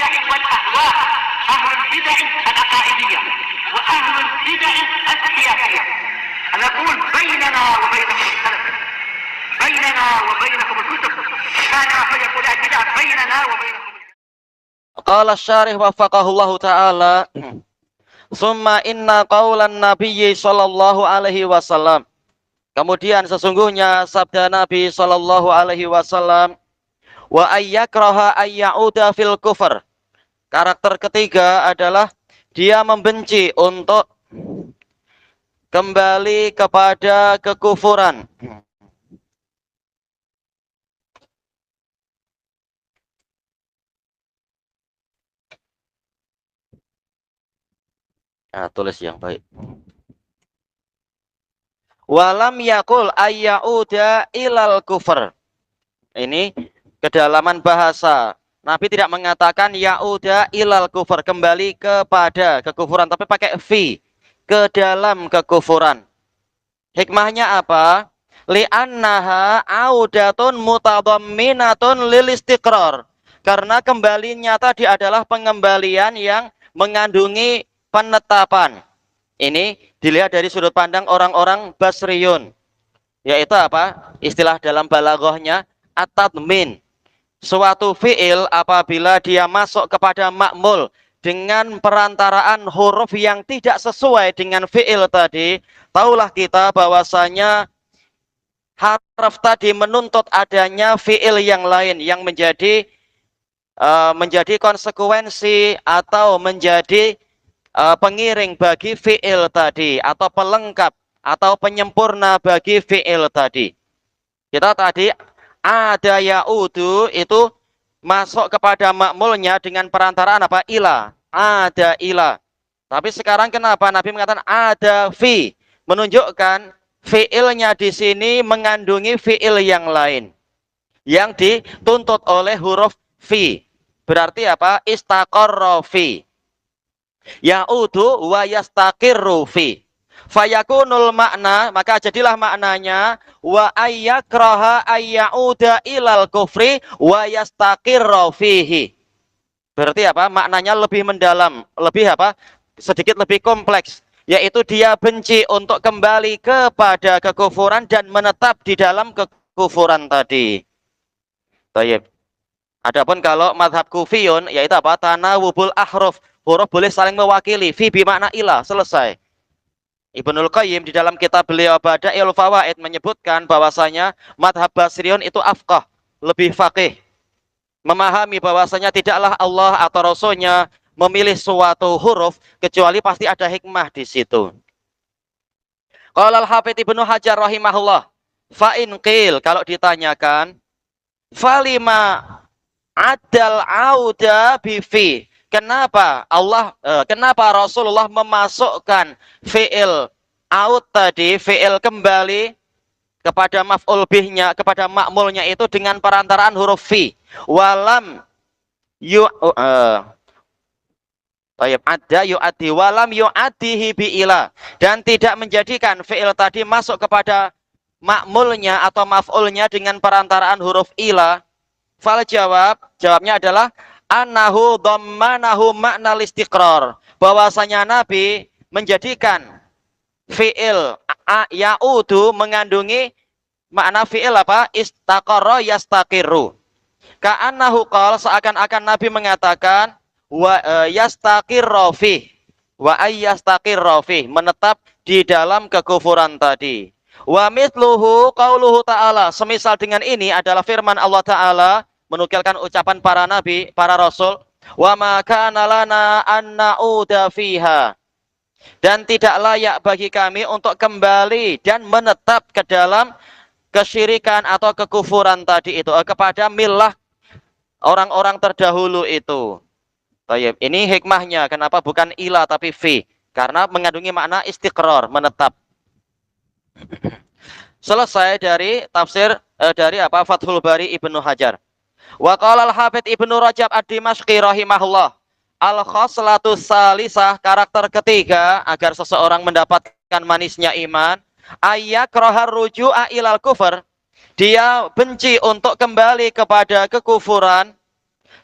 البدع والأهواء، أهل البدع العقائدية وأهل البدع السياسية. نقول بيننا وبينكم السلف، بيننا وبينكم الكتب، كان فيقول البدع بيننا وبينكم. Qala syarih wafaqahullahu ta'ala, summa inna qawlan nabiyyi sallallahu alaihi wasallam. Kemudian sesungguhnya sabda Nabi sallallahu alaihi wasallam, wa ayyakraha ayyauda fil kufr. Karakter ketiga adalah dia membenci untuk kembali kepada kekufuran. Nah, tulis yang baik. Walam yakul ayyauda ilal kufr. Ini kedalaman bahasa. Nabi tidak mengatakan yauda ilal kufur, kembali kepada kekufuran, tapi pakai fi, ke dalam kekufuran. Hikmahnya apa? Li'annaha audatun mutadamminatun lil istiqrar. Karena kembalinya tadi adalah pengembalian yang mengandungi penetapan. Ini dilihat dari sudut pandang orang-orang Basriyun. Yaitu apa? Istilah dalam balaghahnya at-tadmin. Suatu fi'il apabila dia masuk kepada ma'mul dengan perantaraan huruf yang tidak sesuai dengan fi'il tadi, taulah kita bahwasanya harf tadi menuntut adanya fi'il yang lain yang menjadi konsekuensi atau menjadi pengiring bagi fi'il tadi, atau pelengkap atau penyempurna bagi fi'il tadi. Kita tadi ada yaudu itu masuk kepada ma'mulnya dengan perantaraan apa? Ila. Ada ila. Tapi sekarang kenapa Nabi mengatakan ada fi? Menunjukkan fi'ilnya di sini mengandungi fi'il yang lain yang dituntut oleh huruf fi. Berarti apa? Istaqarra fi. Yaudu wa yastaqirru fi. Fayakunul makna, maka jadilah maknanya wa ayyakraha ayyauda ilal kufri wa yastaqirra fihi. Berarti apa? Maknanya lebih mendalam, lebih apa? Sedikit lebih kompleks, yaitu dia benci untuk kembali kepada kekufuran dan menetap di dalam kekufuran tadi. Baik. Adapun kalau madhab kufiyun, yaitu apa? Tanawubul ahruf. Huruf boleh saling mewakili. Fi bimakna ilah. Selesai. Ibnul Qayyim di dalam kitab beliau Badail Fawaid menyebutkan bahwasanya madhab Basriyun itu afqah, lebih faqih. Memahami bahwasanya tidaklah Allah atau Rasulnya memilih suatu huruf kecuali pasti ada hikmah di situ. Qala al-Hafidz Ibnu Hajar rahimahullah, fa in qil, kalau ditanyakan, falima adal auda bifi. Kenapa kenapa Rasulullah memasukkan fi'il aud tadi, fi'il kembali kepada maf'ul bihnya, kepada ma'mulnya itu dengan perantaraan huruf fi. Walam walam yu'addihi bi'ila, dan tidak menjadikan fi'il tadi masuk kepada ma'mulnya atau maf'ulnya dengan perantaraan huruf ila. Fal jawabnya adalah annahu dhammanahu makna istiqrar, bahwasanya Nabi menjadikan fi'il yaudu mengandungi makna fi'il apa? Istaqarra yastaqiru. Ka'annahu qala, seakan-akan Nabi mengatakan wa yastaqirra fi wa ayyastaqirra fi, menetap di dalam kekufuran tadi. Wa mithluhu qauluhu ta'ala, semisal dengan ini adalah firman Allah Ta'ala menukilkan ucapan para nabi, para rasul, wa ma kana lana an na'uda fiha, dan tidak layak bagi kami untuk kembali dan menetap ke dalam kesyirikan atau kekufuran tadi itu, kepada milah orang-orang terdahulu itu. Baik, ini hikmahnya kenapa bukan ila tapi fi, karena mengandungi makna istiqrar, menetap. Selesai dari tafsir dari apa? Fathul Bari Ibnu Hajar. Wa qala al-Hafidz Ibnu Rajab ad-Dimashqi rahimahullah, al-khoslatus salisah, karakter ketiga agar seseorang mendapatkan manisnya iman, ayyakrahar ruju'a ilal kufur, dia benci untuk kembali kepada kekufuran,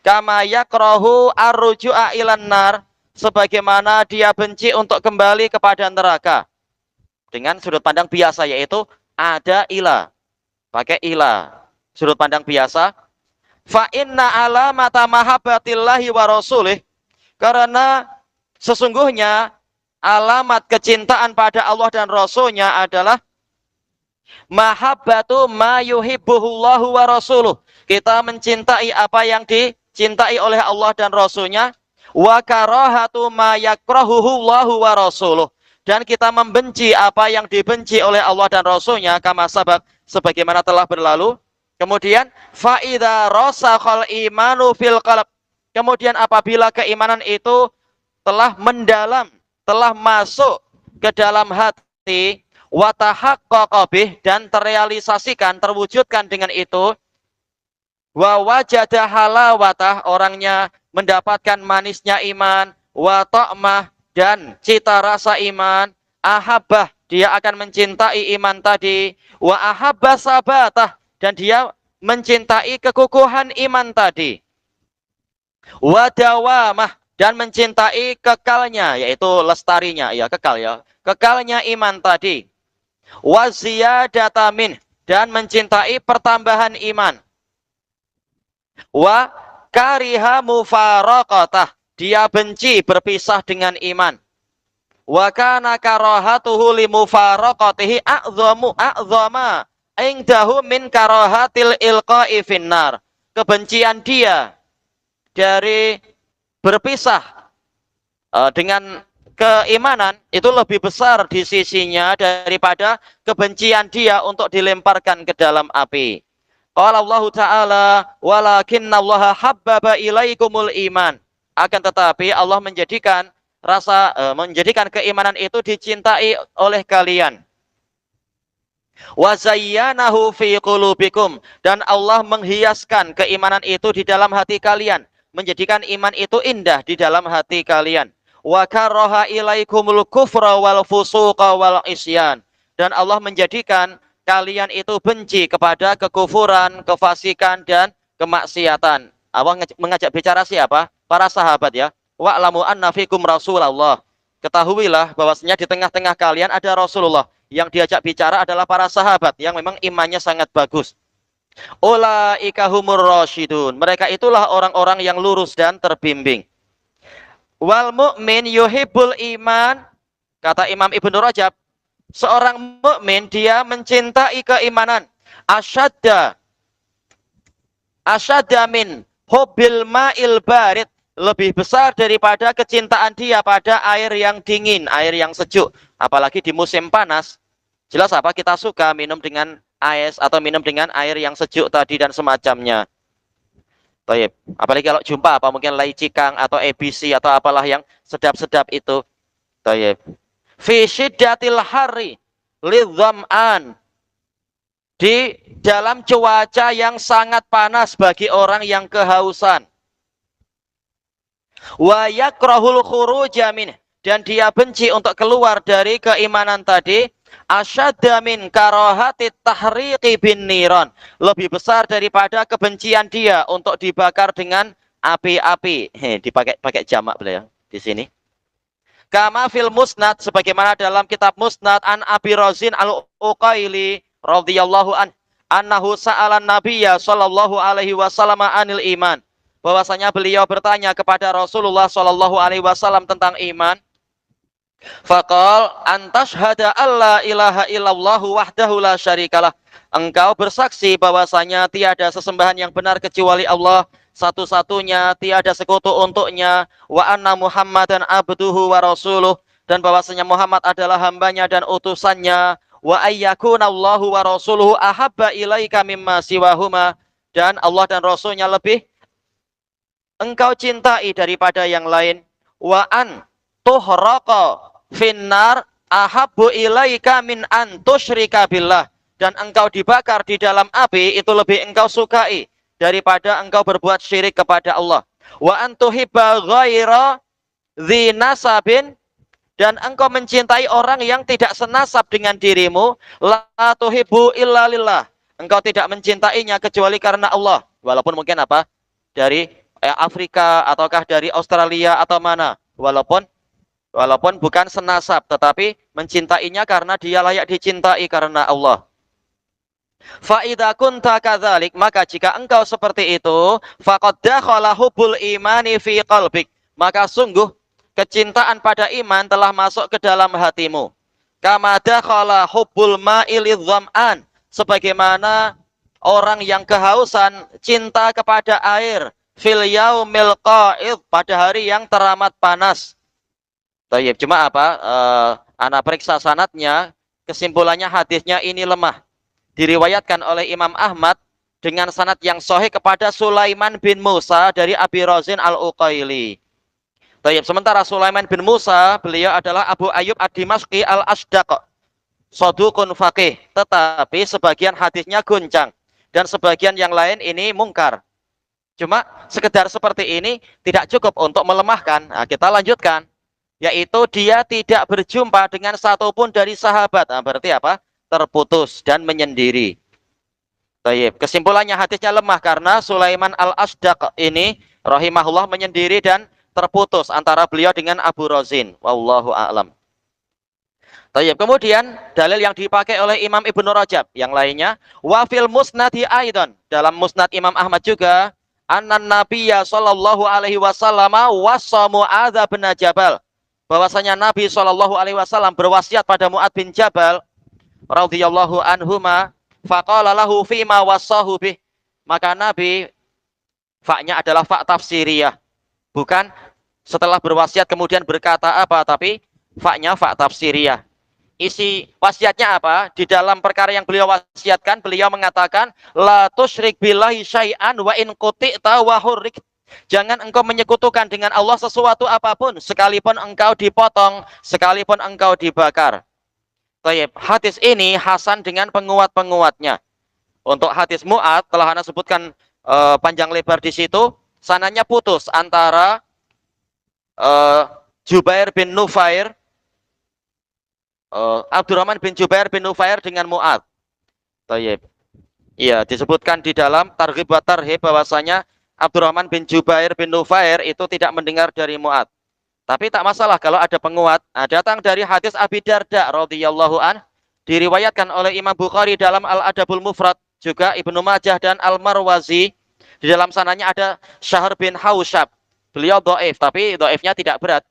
Kama yakrahu arruju'a ilan nar, sebagaimana dia benci untuk kembali kepada neraka. Dengan sudut pandang biasa, yaitu ada ila. Pakai ila. Sudut pandang biasa. Fa inna alamata mahabbatillahi wa rasulih, karena sesungguhnya alamat kecintaan pada Allah dan Rasulnya adalah mahabbatu ma yuhibbuhullahu wa rasuluh. Kita mencintai apa yang dicintai oleh Allah dan Rasulnya. Wa karahatu ma yakrahuhullahu wa rasuluh. Dan kita membenci apa yang dibenci oleh Allah dan Rasulnya. Kama sabak, sebagaimana telah berlalu. Kemudian faida rasakhal imanu fil qalb. Kemudian apabila keimanan itu telah mendalam, telah masuk ke dalam hati, wa tahaqqaqa bih, dan terrealisasikan, terwujudkan dengan itu, wa wajada halawatah, orangnya mendapatkan manisnya iman, wa ta'mah, dan cita rasa iman, ahabbah, dia akan mencintai iman tadi, wa ahabba sabatah, dan dia mencintai kekukuhan iman tadi. Wadawamah, dan mencintai kekalnya, yaitu lestarinya, ya kekal ya. Kekalnya iman tadi. Waziyadata min, dan mencintai pertambahan iman. Wa kariha mufaraqatah, dia benci berpisah dengan iman. Wa kana karahatuhu limufaraqatihi a'zama indahu min karahatil ilqa'i finnar. Kebencian dia dari berpisah dengan keimanan itu lebih besar di sisinya daripada kebencian dia untuk dilemparkan ke dalam api. Qala Allah Ta'ala, walakinnallaha habbaba ilaikumul iman. Akan tetapi Allah menjadikan menjadikan keimanan itu dicintai oleh kalian. Wa zayyanahu fi qulubikum, dan Allah menghiaskan keimanan itu di dalam hati kalian, menjadikan iman itu indah di dalam hati kalian. Wa karaha ilaikumul kufra wal fusuqa wal isyan, dan Allah menjadikan kalian itu benci kepada kekufuran, kefasikan, dan kemaksiatan. Allah mengajak bicara siapa? Para sahabat ya. Wa'lamu anna fikum Rasulullah. Ketahuilah bahwasanya di tengah-tengah kalian ada Rasulullah. Yang diajak bicara adalah para sahabat yang memang imannya sangat bagus. Ulaika humur rasyidun. Mereka itulah orang-orang yang lurus dan terbimbing. Wal mu'min yuhibbul iman. Kata Imam Ibnu Rajab, seorang mukmin dia mencintai keimanan. Asyadda min hubbil ma'il barid. Lebih besar daripada kecintaan dia pada air yang dingin, air yang sejuk. Apalagi di musim panas. Jelas apa? Kita suka minum dengan es atau minum dengan air yang sejuk tadi dan semacamnya. Taib. Apalagi kalau jumpa apa mungkin lai cikang atau EBC atau apalah yang sedap-sedap itu. Taib. Fi syiddatil hari lidzam'an. Di dalam cuaca yang sangat panas bagi orang yang kehausan. Wa yakrahul khuruja min, dan dia benci untuk keluar dari keimanan tadi. Asyadda min karahati tahriqi bin niran, lebih besar daripada kebencian dia untuk dibakar dengan api-api. Dipakai jamak beliau di sini. Kama fil musnad, sebagaimana dalam kitab musnad an Abi Razin al-Uqaili radhiyallahu anhu sa'alan nabiyya sallallahu alaihi wasallam anil iman, bahwasanya beliau bertanya kepada Rasulullah sallallahu alaihi wasallam tentang iman. Faqal antashhada alla ilaha illallah wahdahu la syarikalah, engkau bersaksi bahwasanya tiada sesembahan yang benar kecuali Allah satu-satunya, tiada sekutu untuknya, wa anna Muhammadan abduhu wa rasuluh, dan bahwasanya Muhammad adalah hambanya dan utusannya, wa ayyakuna Allahu wa rasuluhu ahabba ilaika mimma siwahuma, dan Allah dan Rasulnya lebih engkau cintai daripada yang lain, wa an tuhraqa finnar ahabbu ilaika min an tusyrika billah, dan engkau dibakar di dalam api itu lebih engkau sukai daripada engkau berbuat syirik kepada Allah. Wa an tuhibba ghaira dzi nasabin, dan engkau mencintai orang yang tidak senasab dengan dirimu, la tuhibbu illa lillah, engkau tidak mencintainya kecuali karena Allah, walaupun mungkin apa? Dari Afrika ataukah dari Australia atau mana. Walaupun bukan senasab, tetapi mencintainya karena dia layak dicintai karena Allah. Fa'idha kunta kadzalik, maka jika engkau seperti itu, faqad dakhala hubbul imani fi qalbik, maka sungguh kecintaan pada iman telah masuk ke dalam hatimu. Kama dakhala hubbul ma'i lidh-dham'an, sebagaimana orang yang kehausan cinta kepada air fil yaumil qa'id, pada hari yang teramat panas. Tayyib, cuma apa? Ana periksa sanadnya, kesimpulannya hadisnya ini lemah. Diriwayatkan oleh Imam Ahmad dengan sanad yang sahih kepada Sulaiman bin Musa dari Abi Razin al-Uqaili. Tayyib, sementara Sulaiman bin Musa, beliau adalah Abu Ayyub ad-Dimashqi al-Ashdaq, saduqun faqih, tetapi sebagian hadisnya guncang dan sebagian yang lain ini mungkar. Cuma sekedar seperti ini tidak cukup untuk melemahkan. Nah, kita lanjutkan, yaitu dia tidak berjumpa dengan satupun dari sahabat. Nah, berarti apa? Terputus dan menyendiri. Tayyib. Kesimpulannya hadisnya lemah karena Sulaiman al-Ashdaq ini rahimahullah menyendiri dan terputus antara beliau dengan Abu Razin. Wallahu a'lam. Tayyib. Kemudian dalil yang dipakai oleh Imam Ibnu Rajab yang lainnya, wa fil musnadi aidan, dalam musnad Imam Ahmad juga, annan nabiyya sallallahu alaihi wasallam wassa Muadz bin Jabal, bahwasanya Nabi sallallahu alaihi wasallam berwasiat pada Muadz bin Jabal radhiyallahu anhuma, faqala lahu fima wassahu bih, maka Nabi, fa-nya adalah fa tafsiriyah, bukan setelah berwasiat kemudian berkata apa, tapi fa-nya fa tafsiriyah. Isi wasiatnya apa? Di dalam perkara yang beliau wasiatkan, beliau mengatakan, la tusyrik billahi syai'an wa in quti'ta wa hurrik, jangan engkau menyekutukan dengan Allah sesuatu apapun, sekalipun engkau dipotong, sekalipun engkau dibakar. Tayyib. Hadis ini hasan dengan penguat-penguatnya. Untuk hadis Mu'adz telah Anda sebutkan panjang lebar di situ. Sananya putus antara Jubair bin Nufair, Abdurrahman bin Jubair bin Nufair dengan Mu'adz. Tayyib. Iya, disebutkan di dalam Targhib wa Tarhib bahwasanya Abdurrahman bin Jubair bin Nufair itu tidak mendengar dari Mu'adz. Tapi tak masalah kalau ada penguat. Nah, datang dari hadis Abi Darda radhiyallahu an, diriwayatkan oleh Imam Bukhari dalam Al-Adabul Mufrad, juga Ibnu Majah dan Al-Marwazi. Di dalam sananya ada Syahr bin Hausyab. Beliau dhaif, tapi dhaifnya tidak berat.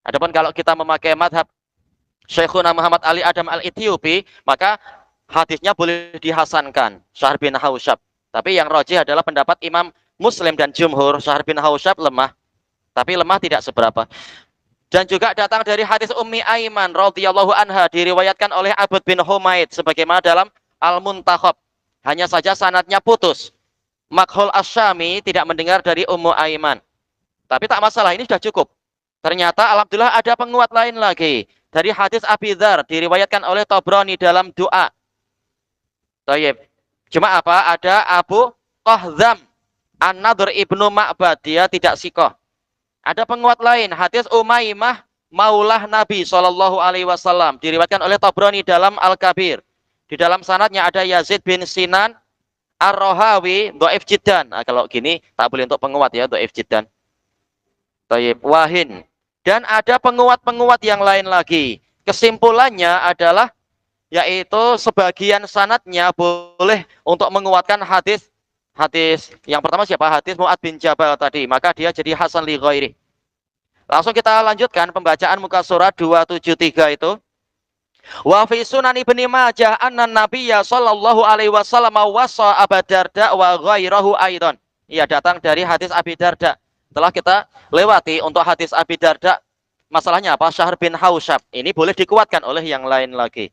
Adapun kalau kita memakai madhab Syekhuna Muhammad Ali Adam Al-Ethiopi, maka hadisnya boleh dihasankan, Syahr bin Hausyab. Tapi yang rajih adalah pendapat Imam Muslim dan jumhur, Syahr bin Hausyab lemah. Tapi lemah tidak seberapa. Dan juga datang dari hadis Ummi Aiman radhiyallahu anha, diriwayatkan oleh Abd bin Humaid sebagaimana dalam Al-Muntakhab. Hanya saja sanadnya putus. Makhul Asy-Syami tidak mendengar dari Ummu Aiman. Tapi tak masalah, ini sudah cukup. Ternyata alhamdulillah ada penguat lain lagi. Dari hadis Abi Dzar diriwayatkan oleh Tabrani dalam doa. Tayyib. Cuma apa? Ada Abu Qahzam An-Nadhr ibnu Ma'bad, dia tidak sikoh. Ada penguat lain, hadis Umaymah maulah Nabi sallallahu alaihi wasallam, diriwayatkan oleh Tabrani dalam Al-Kabir. Di dalam sanadnya ada Yazid bin Sinan Ar-Rahawi, dhaif jiddan. Nah, kalau gini tak boleh untuk penguat ya, dhaif jiddan. Tayyib, wahin. Dan ada penguat-penguat yang lain lagi. Kesimpulannya adalah yaitu sebagian sanadnya boleh untuk menguatkan hadis yang pertama siapa? Hadis Mu'adz bin Jabal tadi, maka dia jadi hasan li ghairi. Langsung kita lanjutkan pembacaan muka surat 273 itu. Wa fi Sunan Ibnu Majah anna Nabiyya sallallahu alaihi wasallam wasa Abu Darda wa ghairahu aidan. Ia datang dari hadis Abi Darda. Telah kita lewati untuk hadis Abi Darda, masalahnya apa? Syahr bin Hausyab. Ini boleh dikuatkan oleh yang lain lagi.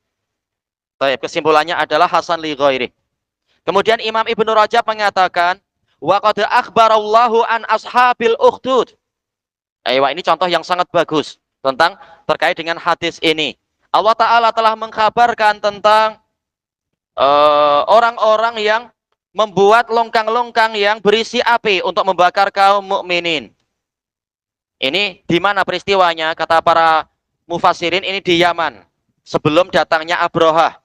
Baik, kesimpulannya adalah hasan li ghairi. Kemudian Imam Ibnu Rajab mengatakan, wa qad akhbarallahu an ashabil ukhdud. Ini contoh yang sangat bagus tentang terkait dengan hadis ini. Allah Ta'ala telah mengkabarkan tentang orang-orang yang membuat longkang-longkang yang berisi api untuk membakar kaum mukminin. Ini di mana peristiwanya? Kata para mufassirin, ini di Yaman. Sebelum datangnya Abrahah.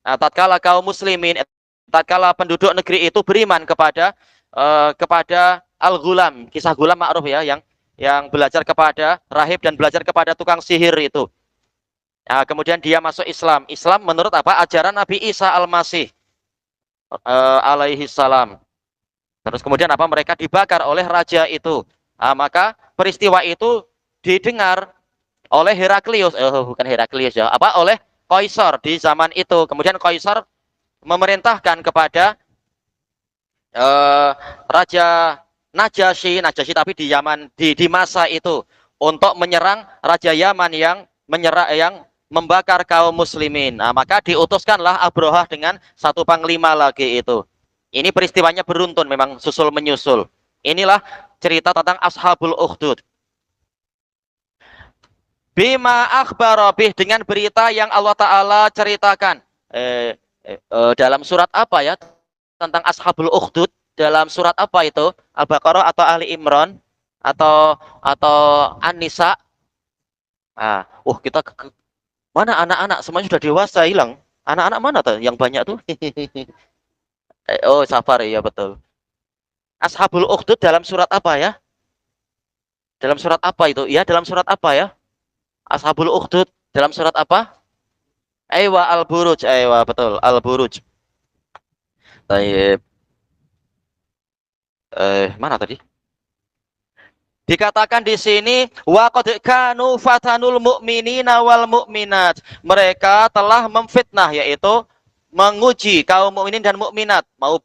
Nah, tatkala kaum muslimin, tatkala penduduk negeri itu beriman kepada Al-Ghulam, kisah Ghulam ma'ruf ya, yang belajar kepada rahib dan belajar kepada tukang sihir itu. Nah, kemudian dia masuk Islam. Islam menurut apa? Ajaran Nabi Isa Al-Masih alaihi salam. Terus kemudian apa? Mereka dibakar oleh raja itu. Nah, maka peristiwa itu didengar oleh Heraklius, bukan Heraklius ya, apa? Oleh Kaisar di zaman itu. Kemudian Kaisar memerintahkan kepada Raja Najasyi tapi di Yaman di masa itu untuk menyerang Raja Yaman yang membakar kaum muslimin. Nah, maka diutuskanlah Abrahah dengan satu panglima lagi itu. Ini peristiwanya beruntun, memang susul menyusul. Inilah cerita tentang Ashabul Ukhdud. Bima akhbarobih, dengan berita yang Allah Ta'ala ceritakan. Dalam surat apa ya? Tentang Ashabul Ukhdud. Dalam surat apa itu? Al-Baqarah atau Ali Imran? Atau An-Nisa? Kita mana anak-anak? Semuanya sudah dewasa, hilang. Anak-anak mana tuh yang banyak tuh? Safar, ya betul. Ashabul Ukhdud dalam surat apa ya? Dalam surat apa itu? Ya, dalam surat apa ya? Ashabul Ukhdud dalam surat apa? Al-Buruj. Betul, Al-Buruj. Baik. Mana tadi? Dikatakan di sini wa qad kanu fatanul mu'minina wal mu'minat. Mereka telah memfitnah, yaitu menguji kaum mukminin dan mukminat, mau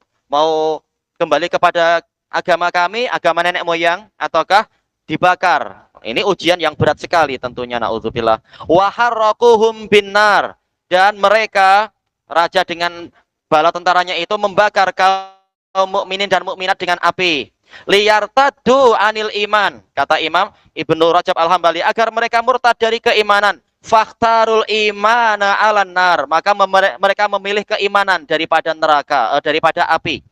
kembali kepada agama kami, agama nenek moyang, ataukah dibakar. Ini ujian yang berat sekali tentunya, naudzubillah. Wa harraquhum binnar, dan mereka, raja dengan bala tentaranya itu, membakar kaum mukminin dan mukminat dengan api. Liyartaddu anil iman, kata Imam Ibnu Rajab Al-Hambali, agar mereka murtad dari keimanan. Fakhtarul imana alan nar, maka mereka memilih keimanan daripada neraka, daripada api.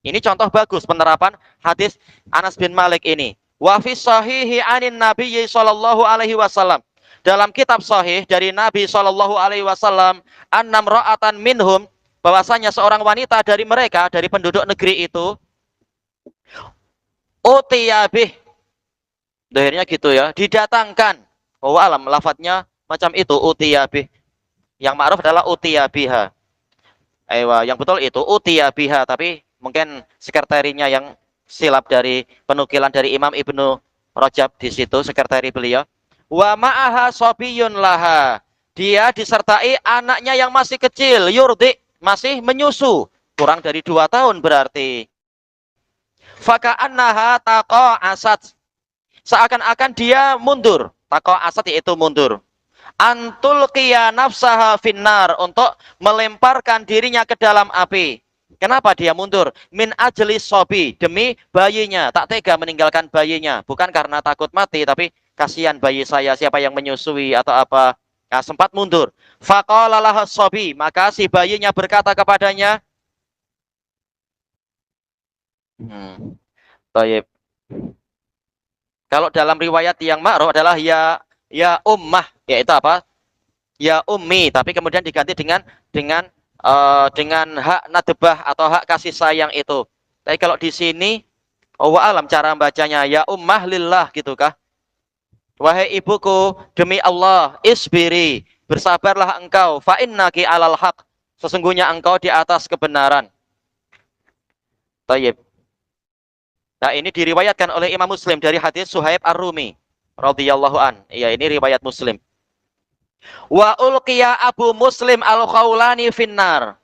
Ini contoh bagus penerapan hadis Anas bin Malik ini. Wa fi sahihi anin nabiyyi sallallahu alaihi wasallam, dalam kitab sahih dari Nabi sallallahu alaihi wasallam, annam ra'atan minhum, bahwasanya seorang wanita dari mereka, dari penduduk negeri itu, utiyabih, dohirnya gitu ya, didatangkan. Alam lafadznya macam itu, utiyabih. Yang ma'ruf adalah utiyabiha. Yang betul itu utiyabiha, tapi mungkin sekretarinya yang silap dari penukilan dari Imam Ibnu Rajab di situ, sekretari beliau. Wa ma'aha sobiyun laha, dia disertai anaknya yang masih kecil, yurdi, masih menyusu, kurang dari 2 tahun berarti. Faka'annaha taqa'asat, seakan-akan dia mundur. Taqa'asat yaitu mundur. Antul qiya nafsaha finnar, untuk melemparkan dirinya ke dalam api. Kenapa dia mundur? Min ajli sobi, demi bayinya. Tak tega meninggalkan bayinya. Bukan karena takut mati, tapi kasihan bayi saya, siapa yang menyusui atau apa. Nah, sempat mundur. Faqala laha sobi, maka si bayinya berkata kepadanya, Baik. Kalau dalam riwayat yang ma'ruf adalah ya ummah, yaitu apa? Ya ummi, tapi kemudian diganti dengan hak nadbah atau hak kasih sayang itu. Tapi kalau di sini, alam cara bacanya ya ummah lillah, gitu kah? Wahai ibuku, demi Allah, isbiri, bersabarlah engkau, fa innaki alal haq, sesungguhnya engkau di atas kebenaran. Tayyib. Nah, ini diriwayatkan oleh Imam Muslim dari hadis Suhaib Ar-Rumi radhiyallahu an. Ya, ini riwayat Muslim. Wa ulqiya Abu Muslim Al-Khawlani finnar.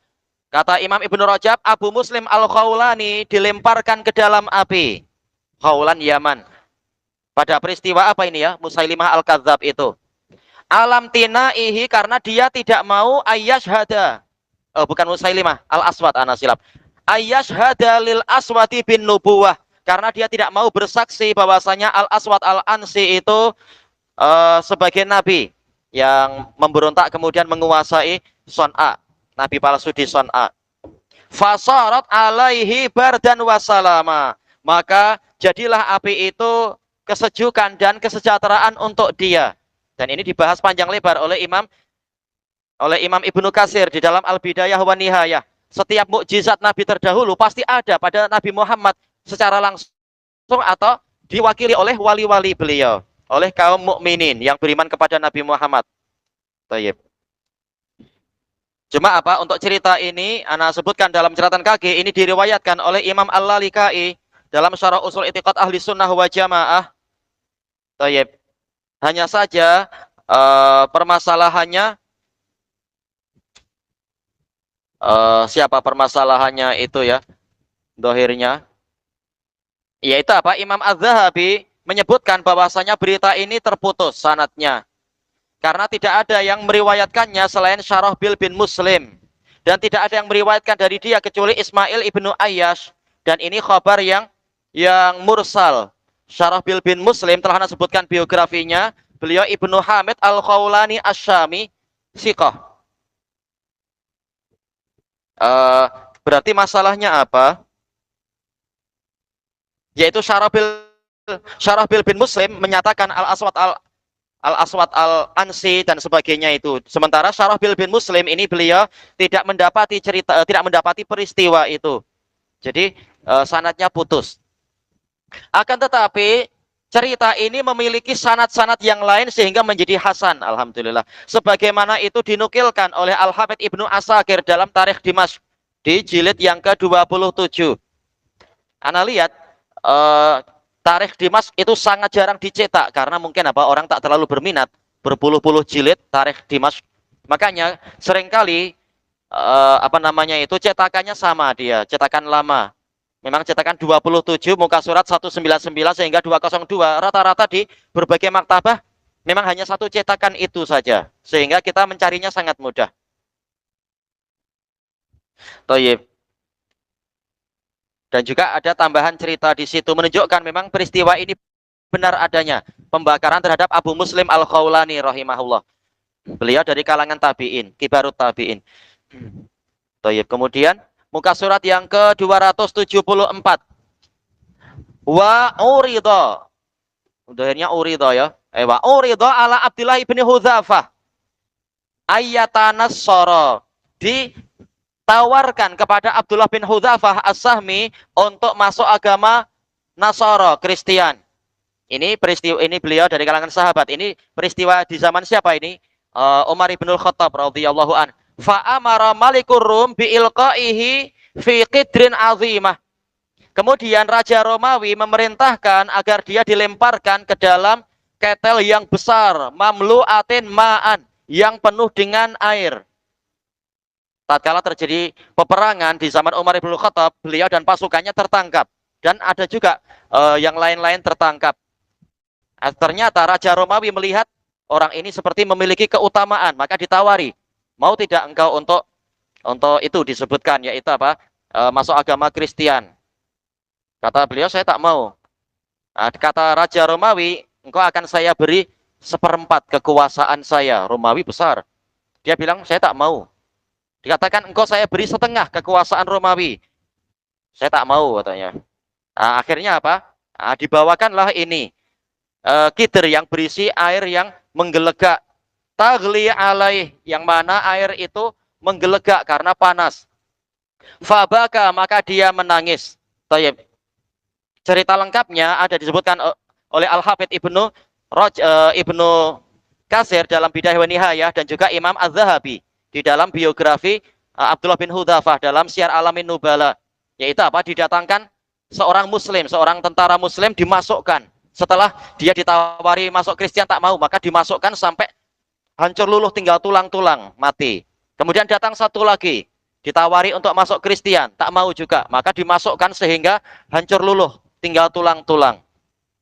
Kata Imam Ibnu Rajab, Abu Muslim Al-Khawlani dilemparkan ke dalam api. Khawlan Yaman. Pada peristiwa apa ini ya? Musailimah Al-Kadzab itu. Alam tinaihi, karena dia tidak mau ayyashhada. Bukan Musailimah, Al-Aswad, silap. Ayyashhada lil aswati bin nubuwah. Karena dia tidak mau bersaksi bahwasanya Al-Aswad Al-Ansi itu sebagai nabi yang memberontak kemudian menguasai Son'a, nabi palsu di Son'a. Fasarat alaihi bardan wasalama, maka jadilah api itu kesejukan dan kesejahteraan untuk dia. Dan ini dibahas panjang lebar oleh Imam Ibnu Katsir di dalam Al-Bidayah wa Nihayah. Setiap mukjizat nabi terdahulu pasti ada pada Nabi Muhammad secara langsung. atau diwakili oleh wali-wali beliau, oleh kaum mukminin yang beriman kepada Nabi Muhammad. Tayyib. Cuma apa? Untuk cerita ini, ana sebutkan dalam catatan kaki, ini diriwayatkan oleh Imam Al-Lalikai dalam Syarah Usul I'tiqad Ahli Sunnah wa Jamaah. Tayyib. Hanya saja permasalahannya siapa permasalahannya itu ya? Dohirnya. Yaitu apa? Imam Az-Zahabi menyebutkan bahwasanya berita ini terputus sanadnya. Karena tidak ada yang meriwayatkannya selain Syarahbil bin Muslim. Dan tidak ada yang meriwayatkan dari dia kecuali Ismail ibnu Ayyash. Dan ini khabar yang mursal. Syarahbil bin Muslim telah Anda sebutkan biografinya. Beliau Ibnu Hamid Al-Khawlani Asy-Syami Siqah. Berarti masalahnya apa? Yaitu Syarahbil bin Muslim menyatakan Al-Aswad Al-Ansi dan sebagainya itu. Sementara Syarahbil bin Muslim ini beliau tidak mendapati peristiwa itu. Jadi sanadnya putus. Akan tetapi cerita ini memiliki sanad-sanad yang lain sehingga menjadi hasan, alhamdulillah. Sebagaimana itu dinukilkan oleh Al-Hafidz Ibnu Asakir dalam Tarikh Dimashq di jilid yang ke-27. Ana lihat Tarikh Dimashq itu sangat jarang dicetak karena mungkin apa orang tak terlalu berminat berpuluh-puluh jilid Tarikh Dimashq. Makanya seringkali cetakannya sama dia, cetakan lama. Memang cetakan 27 muka surat 199 sehingga 202. Rata-rata di berbagai maktabah memang hanya satu cetakan itu saja. Sehingga kita mencarinya sangat mudah. Thayyib. Dan juga ada tambahan cerita di situ menunjukkan memang peristiwa ini benar adanya. Pembakaran terhadap Abu Muslim Al-Khawlani rahimahullah. Beliau dari kalangan tabi'in, kibarut tabi'in. Thayyib. Kemudian muka surat yang ke-274. Wa urida. Akhirnya urida ya. Wa urida ala Abdullah bin Hudzafah. Ayyatanassara. Ditawarkan kepada Abdullah bin Hudzafah As-Sahmi untuk masuk agama Nasara, Kristen. Ini peristiwa ini beliau dari kalangan sahabat. Ini peristiwa di zaman siapa ini? Umar ibnul Khattab radhiyallahu an. Fa'amara malikur Rum bi'ilqaihi fi qidrin azimah. Kemudian Raja Romawi memerintahkan agar dia dilemparkan ke dalam ketel yang besar, mamlu'atin ma'an, yang penuh dengan air. Tatkala terjadi peperangan di zaman Umar ibnul Khattab, beliau dan pasukannya tertangkap. Dan ada juga yang lain-lain tertangkap. Ternyata Raja Romawi melihat orang ini seperti memiliki keutamaan, maka ditawari. Mau tidak engkau untuk itu disebutkan, yaitu apa? Masuk agama Kristen. Kata beliau, saya tak mau. Kata Raja Romawi, engkau akan saya beri 1/4 kekuasaan saya. Romawi besar. Dia bilang, saya tak mau. Dikatakan, engkau saya beri 1/2 kekuasaan Romawi. Saya tak mau, katanya. Akhirnya apa? Dibawakanlah ini. Kider yang berisi air yang menggelegak. Tagli alaih, yang mana air itu menggelegak karena panas. Fabaka, maka dia menangis. Tayyib. Cerita lengkapnya ada disebutkan oleh Al-Hafidz Ibnu Katsir dalam Bidayah wa Nihayah dan juga Imam Az-Zahabi di dalam biografi Abdullah bin Hudzafah dalam Syiar Alamin Nubala. Yaitu apa? Didatangkan seorang muslim, seorang tentara muslim dimasukkan. Setelah dia ditawari masuk Kristen tak mau, maka dimasukkan sampai hancur luluh tinggal tulang-tulang, mati. Kemudian datang satu lagi, ditawari untuk masuk Kristen, tak mau juga. Maka dimasukkan sehingga hancur luluh, tinggal tulang-tulang.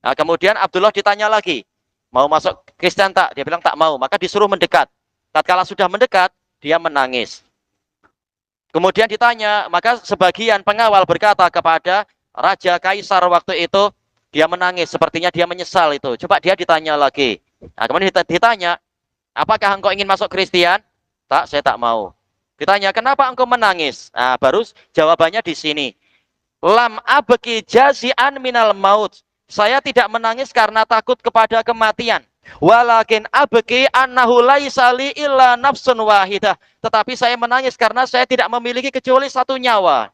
Nah, kemudian Abdullah ditanya lagi, mau masuk Kristen tak? Dia bilang tak mau, maka disuruh mendekat. Tatkala sudah mendekat, dia menangis. Kemudian ditanya, maka sebagian pengawal berkata kepada Raja Kaisar waktu itu, dia menangis, sepertinya dia menyesal itu. Coba dia ditanya lagi. Nah, kemudian ditanya, apakah engkau ingin masuk Kristen? Tak, saya tak mau. Ditanya, kenapa engkau menangis? Nah, baru jawabannya di sini. Lam abki jazi'an minal maut. Saya tidak menangis karena takut kepada kematian. Walakin abki annahu laisa li illa nafsun wahidah. Tetapi saya menangis karena saya tidak memiliki kecuali satu nyawa.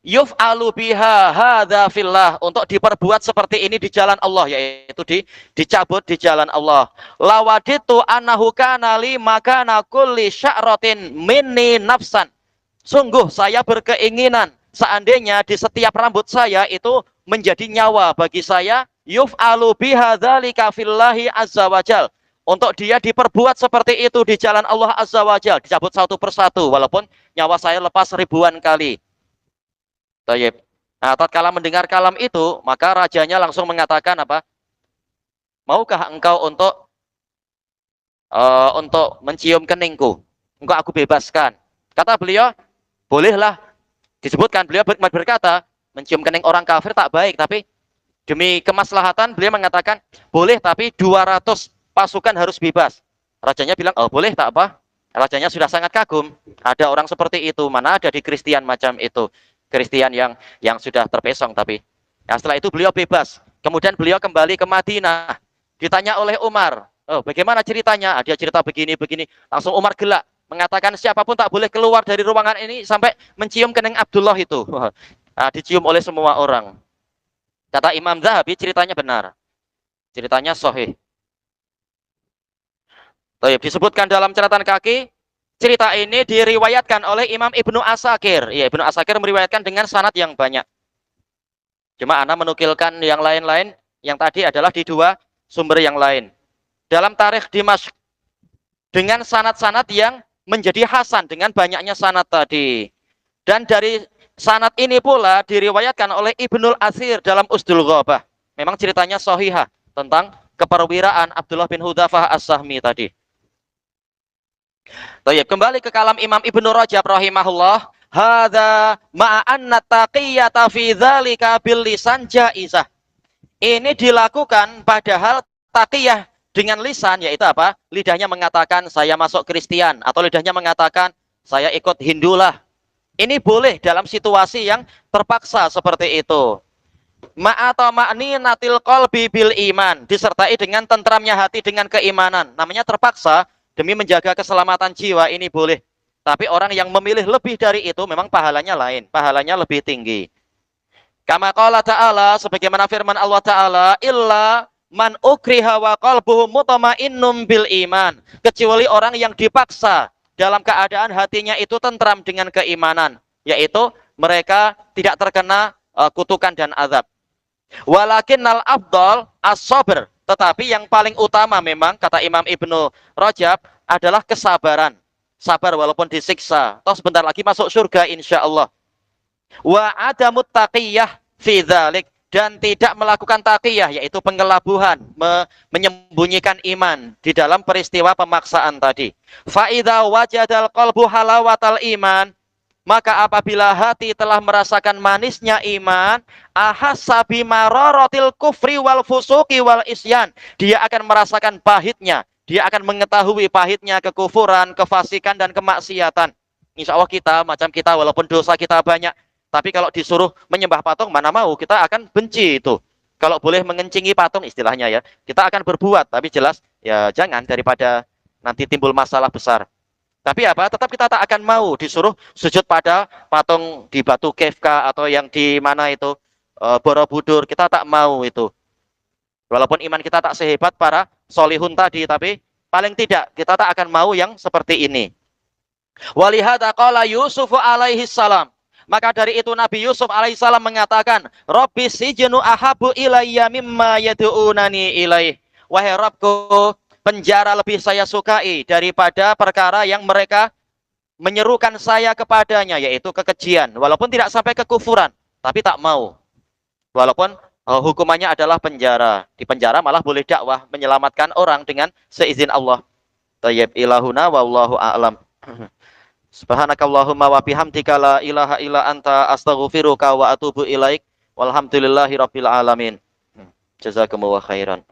yuf'alu biha hadza fillah, untuk diperbuat seperti ini di jalan Allah, yaitu dicabut di jalan Allah. Lawaditu annahu kana li makana kulli sya'ratin minni nafsan. Sungguh saya berkeinginan seandainya di setiap rambut saya itu menjadi nyawa bagi saya, yuf'alu biha dzalika fillahi azza wajal, untuk dia diperbuat seperti itu di jalan Allah azza wajal, dicabut satu persatu walaupun nyawa saya lepas ribuan kali. Tayyib. Nah, tatkala mendengar kalam itu, maka rajanya langsung mengatakan apa? Maukah engkau untuk mencium keningku? Engkau aku bebaskan. Kata beliau, bolehlah. Disebutkan beliau berkata, mencium kening orang kafir tak baik, tapi demi kemaslahatan beliau mengatakan, boleh tapi 200 pasukan harus bebas. Rajanya bilang, oh boleh tak apa. Rajanya sudah sangat kagum. Ada orang seperti itu, mana ada di Kristen macam itu. Kristen yang sudah terpesong tapi. Nah, setelah itu beliau bebas. Kemudian beliau kembali ke Madinah. Ditanya oleh Umar, oh bagaimana ceritanya? Dia cerita begini-begini. Langsung Umar gelak, mengatakan siapapun tak boleh keluar dari ruangan ini sampai mencium kening Abdullah itu. Nah, dicium oleh semua orang. Kata Imam Zahabi, ceritanya benar. Ceritanya sahih. Disebutkan dalam catatan kaki, cerita ini diriwayatkan oleh Imam Ibnu Asakir. Ya, Ibnu Asakir meriwayatkan dengan sanad yang banyak. Cuma ana menukilkan yang lain-lain, yang tadi adalah di dua sumber yang lain. Dalam Tarikh Dimashq, dengan sanad-sanad yang menjadi hasan dengan banyaknya sanad tadi. Dan dari sanad ini pula diriwayatkan oleh Ibnul Asir dalam Usdul Ghabah. Memang ceritanya sahihah tentang keperwiraan Abdullah bin Hudzafah As-Sahmi tadi. Baik, kembali ke kalam Imam Ibnu Rajab rahimahullah. Hadza ma'anna taqiyata fi dzalika bil lisan jaizah. Ini dilakukan padahal taqiyah dengan lisan, yaitu apa? Lidahnya mengatakan saya masuk Kristen, atau lidahnya mengatakan saya ikut Hindu lah. Ini boleh dalam situasi yang terpaksa seperti itu. Ma'ata ma'ni natil qalbi bil iman, disertai dengan tentramnya hati dengan keimanan. Namanya terpaksa demi menjaga keselamatan jiwa, ini boleh. Tapi orang yang memilih lebih dari itu memang pahalanya lain, pahalanya lebih tinggi. Kama qala ta'ala, sebagaimana firman Allah Ta'ala, illa man ukriha wa qalbuhu mutmainnum bil iman, kecuali orang yang dipaksa dalam keadaan hatinya itu tentram dengan keimanan, yaitu mereka tidak terkena kutukan dan azab. Walakinnal afdal as-sabr, tetapi yang paling utama memang kata Imam Ibnu Rajab adalah kesabaran. Sabar walaupun disiksa, toh sebentar lagi masuk surga insyaallah. Wa adamut taqiyah fi dzalik, dan tidak melakukan taqiyah, yaitu pengelabuhan, menyembunyikan iman di dalam peristiwa pemaksaan tadi. Fa idza wajadal qalbu halawatal iman, maka apabila hati telah merasakan manisnya iman, ahassa bimararatil kufri wal fusuqi wal isyan, dia akan merasakan pahitnya, dia akan mengetahui pahitnya kekufuran, kefasikan dan kemaksiatan. Insya Allah kita, macam kita, walaupun dosa kita banyak, tapi kalau disuruh menyembah patung, mana mau, kita akan benci itu. Kalau boleh mengencingi patung istilahnya ya, kita akan berbuat, tapi jelas ya jangan, daripada nanti timbul masalah besar. Tapi apa? Tetap kita tak akan mau disuruh sujud pada patung di Batu Kefka atau yang di mana itu Borobudur. Kita tak mau itu. Walaupun iman kita tak sehebat para solihun tadi, tapi paling tidak kita tak akan mau yang seperti ini. Walihada qala Yusuf alaihi salam. Maka dari itu Nabi Yusuf alaihi salam mengatakan, Rabbi sijnu ahabu ilayya mimma yad'unani ilaih. Wahai Rabbku, penjara lebih saya sukai daripada perkara yang mereka menyerukan saya kepadanya, yaitu kekejian. Walaupun tidak sampai kekufuran, tapi tak mau. Walaupun hukumannya adalah penjara. Di penjara malah boleh dakwah, menyelamatkan orang dengan seizin Allah. Tayyib ilahuna wallahu a'lam. Subhanakallahumma wa bihamdika la ilaha illa anta astaghfiruka wa atubu ilaik. Walhamdulillahi rabbil alamin. Jazakumullah khairan.